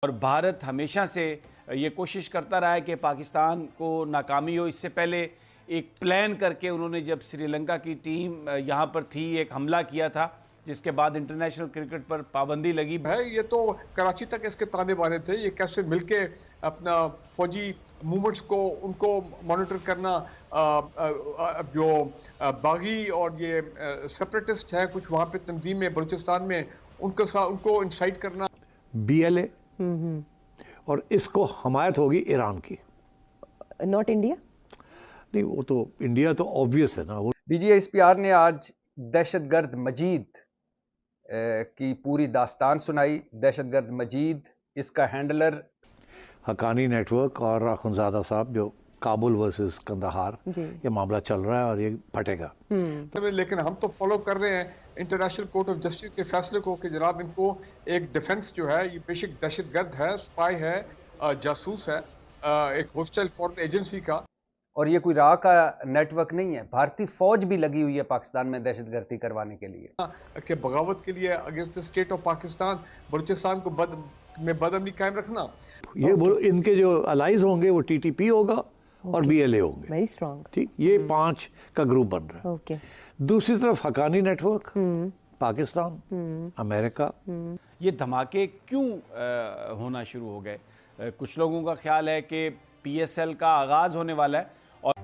और भारत हमेशा से ये कोशिश करता रहा है कि पाकिस्तान को नाकामी हो। इससे पहले एक प्लान करके उन्होंने जब श्रीलंका की टीम यहाँ पर थी एक हमला किया था, जिसके बाद इंटरनेशनल क्रिकेट पर पाबंदी लगी है। ये तो कराची तक इसके ताने बाने थे, ये कैसे मिलके अपना फौजी मूवमेंट्स को उनको मॉनिटर करना, जो बागी और ये सेपरेटिस्ट है कुछ वहाँ पे तंजीमें बलूचिस्तान में उनको इंसाइट करना। BLA और इसको हमायत होगी ईरान की, नॉट इंडिया। नहीं वो तो इंडिया तो ऑब्वियस है ना। वो DGSPR ने आज दहशतगर्द मजीद की पूरी दास्तान सुनाई। दहशतगर्द मजीद इसका हैंडलर हकानी नेटवर्क और अखुनज़ादा साहब, जो काबुल वर्सेस कंदाहार ये मामला चल रहा है और ये फटेगा। लेकिन हम तो फॉलो कर रहे हैं इंटरनेशनल कोर्ट ऑफ जस्टिस के फैसले को कि जनाब इनको एक डिफेंस जो है, ये बेशक दहशतगर्द है, स्पाई है, जासूस है, एक होस्टाइल फॉरेन एजेंसी का। और ये कोई राह का नेटवर्क नहीं है, भारतीय फौज भी लगी हुई है पाकिस्तान में दहशतगर्दी करवाने के लिए, कि बगावत के लिए against the state of Pakistan, Balochistan को बदअमनी कायम रखना। ये बोलो इनके जो अलाइज होंगे वो TTP होगा और BLA होंगे, वेरी स्ट्रांग। ठीक, ये 5 का ग्रुप बन रहा है। ओके। दूसरी तरफ हकानी नेटवर्क, पाकिस्तान, अमेरिका। ये धमाके क्यों होना शुरू हो गए? कुछ लोगों का ख्याल है कि PSL का आगाज होने वाला है और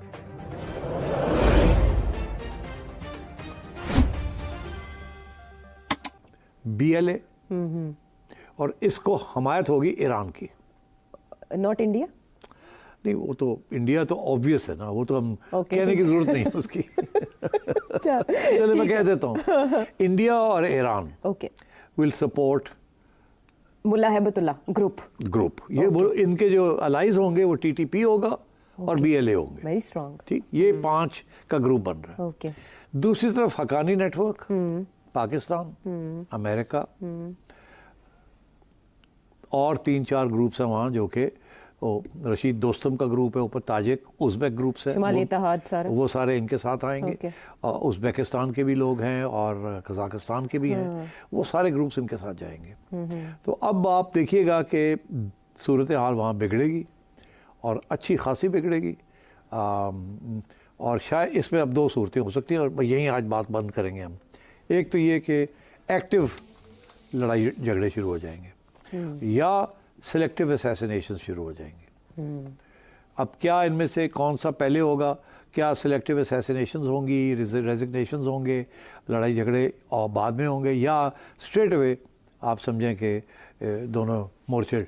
BLA और इसको हमायत होगी ईरान की, नॉट इंडिया। नहीं वो तो इंडिया तो ऑब्वियस है ना, वो तो हम कहने की जरूरत नहीं है उसकी। चलो मैं कह देता हूँ, इंडिया और ईरान विल सपोर्ट मुल्ला हिब्बतुल्लाह ग्रुप। ये बोलो इनके जो अलाइज होंगे वो TTP होगा और BLA होंगे, वेरी स्ट्रांग। ठीक, ये 5 का ग्रुप बन रहा है। ओके। दूसरी तरफ हकानी नेटवर्क, पाकिस्तान, अमेरिका और 3-4 ग्रुप्स हैं वहाँ, जो कि रशीद दोस्तम का ग्रुप है, ऊपर ताजिक उज़्बेक ग्रुप्स है, वो सारे इनके साथ आएंगे। और उज़्बेकिस्तान के भी लोग हैं और कज़ाकिस्तान के भी हैं, वो सारे ग्रुप्स इनके साथ जाएंगे। तो अब आप देखिएगा कि सूरत हाल वहाँ बिगड़ेगी और अच्छी खासी बिगड़ेगी। और शायद इसमें अब 2 सूरतें हो सकती हैं और यहीं आज बात बंद करेंगे हम। एक तो ये कि एक्टिव लड़ाई झगड़े शुरू हो जाएंगे या सिलेक्टिव असैसिनेशन शुरू हो जाएंगे। अब क्या इनमें से कौन सा पहले होगा? क्या सिलेक्टिव असैसिनेशंस होंगी, रेजिग्नेशंस होंगे, लड़ाई झगड़े और बाद में होंगे, या स्ट्रेट अवे आप समझें कि दोनों मोर्चे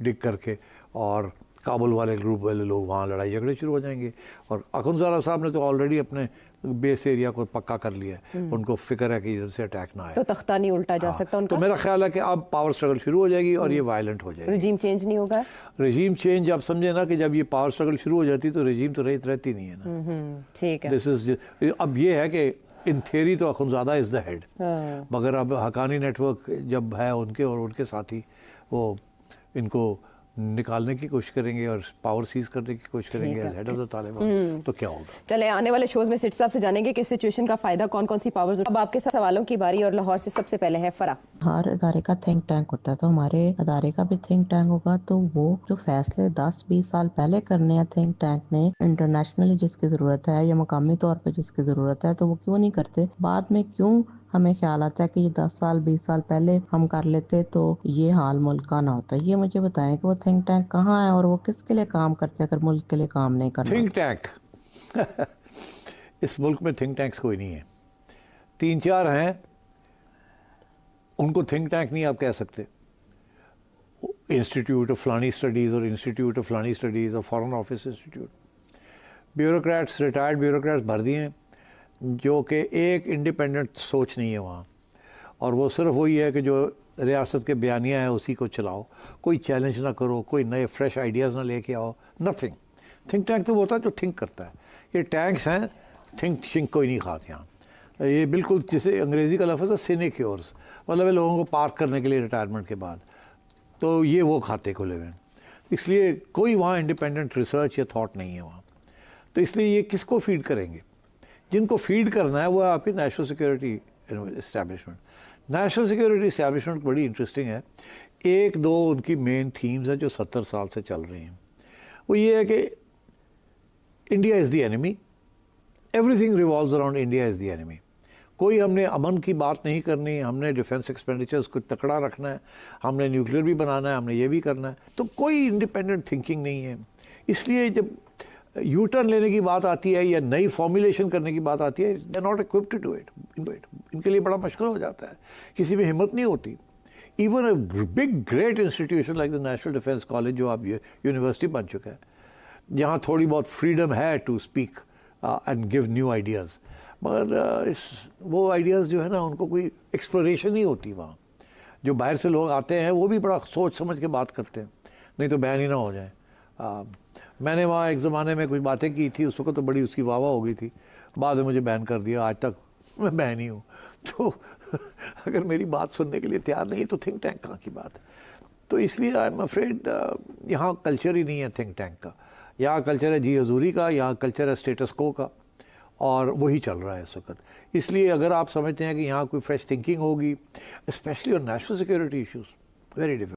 डिग करके और काबुल वाले ग्रुप वाले लोग वहाँ लड़ाई झगड़े शुरू हो जाएंगे। और अखुनज़ादा साहब ने तो ऑलरेडी अपने बेस एरिया को पक्का कर लिया है, उनको फिक्र है कि इधर से अटैक ना आए, तो तख्ता नहीं उल्टा जा सकता उनका। तो मेरा ख्याल है कि अब पावर स्ट्रगल शुरू हो जाएगी और ये वायलेंट हो जाएगी। रजीम चेंज नहीं होगा। रजीम चेंज आप समझे ना कि जब ये पावर स्ट्रगल शुरू हो जाती तो रजीम तो रहती नहीं है ना। ठीक है। दिस इज अब ये है कि इन थियरी तो अखुनज़ादा इज़ द हेड, मगर अब हकानी नेटवर्क जब है उनके और उनके साथी वो इनको निकालने की कोशिश करेंगे और पावर सीज करने की कोशिश करेंगे as head of the Taliban, तो क्या होगा? चले आने वाले शोज में सिट साहब से जानेंगे कि सिचुएशन का फायदा कौन कौन सी पावर्स। अब आपके साथ सवालों की बारी और लाहौर से सबसे पहले है फरा। हर अदारे का थिंक टैंक होता है, तो हमारे अदारे का भी थिंक टैंक होगा, तो वो जो फैसले 10-20 साल पहले करने हैं थिंक टैंक ने, इंटरनेशनली जिसकी जरूरत है या मकामी तौर पर जिसकी जरूरत है, तो वो क्यों नहीं करते? बाद में क्यों हमें ख्याल आता है कि ये 10 साल 20 साल पहले हम कर लेते तो ये हाल मुल्क का ना होता? ये मुझे बताएं कि वो थिंक टैंक कहाँ है और वो किसके लिए काम करते हैं अगर मुल्क के लिए काम नहीं करते? थिंक टैंक इस मुल्क में थिंक टैंक्स कोई नहीं है, 3-4 हैं, उनको थिंक टैंक नहीं आप कह सकते। इंस्टीट्यूट ऑफ फलानी स्टडीज़ और इंस्टीट्यूट ऑफ फलानी स्टडीज़ और foreign office institute, bureaucrats, retired bureaucrats भर दिए हैं, जो कि एक इंडिपेंडेंट सोच नहीं है वहाँ, और वो सिर्फ वही है कि जो रियासत के बयानिया है उसी को चलाओ, कोई चैलेंज ना करो, कोई नए फ्रेश आइडियाज़ ना लेके आओ, नथिंग। थिंक टैंक तो वो होता है जो थिंक करता है, ये टैंक्स हैं, थिंक कोई नहीं खाते यहाँ। ये बिल्कुल जिसे अंग्रेज़ी का लफ्ज़ है सिनेक्योर्स, मतलब ये लोगों को पार्क करने के लिए रिटायरमेंट के बाद, तो ये वो खाते खुले हुए हैं, इसलिए कोई वहाँ इंडिपेंडेंट रिसर्च या थॉट नहीं है वहाँ। तो इसलिए ये किसको फीड करेंगे? जिनको फीड करना है वो है आपकी national security establishment. National security establishment बड़ी इंटरेस्टिंग है एक दो उनकी मेन थीम्स हैं जो 70 साल से चल रही हैं। वो ये है कि India is the enemy, everything revolves around India is the enemy. कोई हमने अमन की बात नहीं करनी, हमने डिफेंस एक्सपेंडिचर्स को तकड़ा रखना है, हमने न्यूक्लियर भी बनाना है, हमने ये भी करना है, तो कोई इंडिपेंडेंट थिंकिंग नहीं है। इसलिए जब यू टर्न लेने की बात आती है या नई फॉर्मुलेशन करने की बात आती है, they are not equipped to do it. इनके लिए बड़ा मुश्किल हो जाता है, किसी में हिम्मत नहीं होती। Even a big great institution like the national defence college जो अब यूनिवर्सिटी बन चुका है, जहाँ थोड़ी बहुत फ्रीडम है to speak and give new ideas, मगर वो आइडियाज़ जो है ना उनको कोई एक्सप्लोरेशन नहीं होती वहाँ। जो बाहर से लोग आते हैं वो भी बड़ा सोच समझ के बात करते हैं, नहीं तो बैन ही ना हो जाए। मैंने वहाँ एक ज़माने में कुछ बातें की थी, उस वक्त तो बड़ी उसकी वाह हो गई थी, बाद में मुझे बैन कर दिया, आज तक मैं बैन ही हूँ। तो अगर मेरी बात सुनने के लिए तैयार नहीं है तो थिंक टैंक कहाँ की बात है। तो इसलिए आई एम अफ्रेड यहाँ कल्चर ही नहीं है थिंक टैंक का। यहाँ कल्चर है जी हजूरी का, यहाँ कल्चर है स्टेटस को का, और वही चल रहा है इस वक्त। इसलिए अगर आप समझते हैं कि यहाँ कोई फ्रेश थिंकिंग होगी, specially on national security issues, very difficult.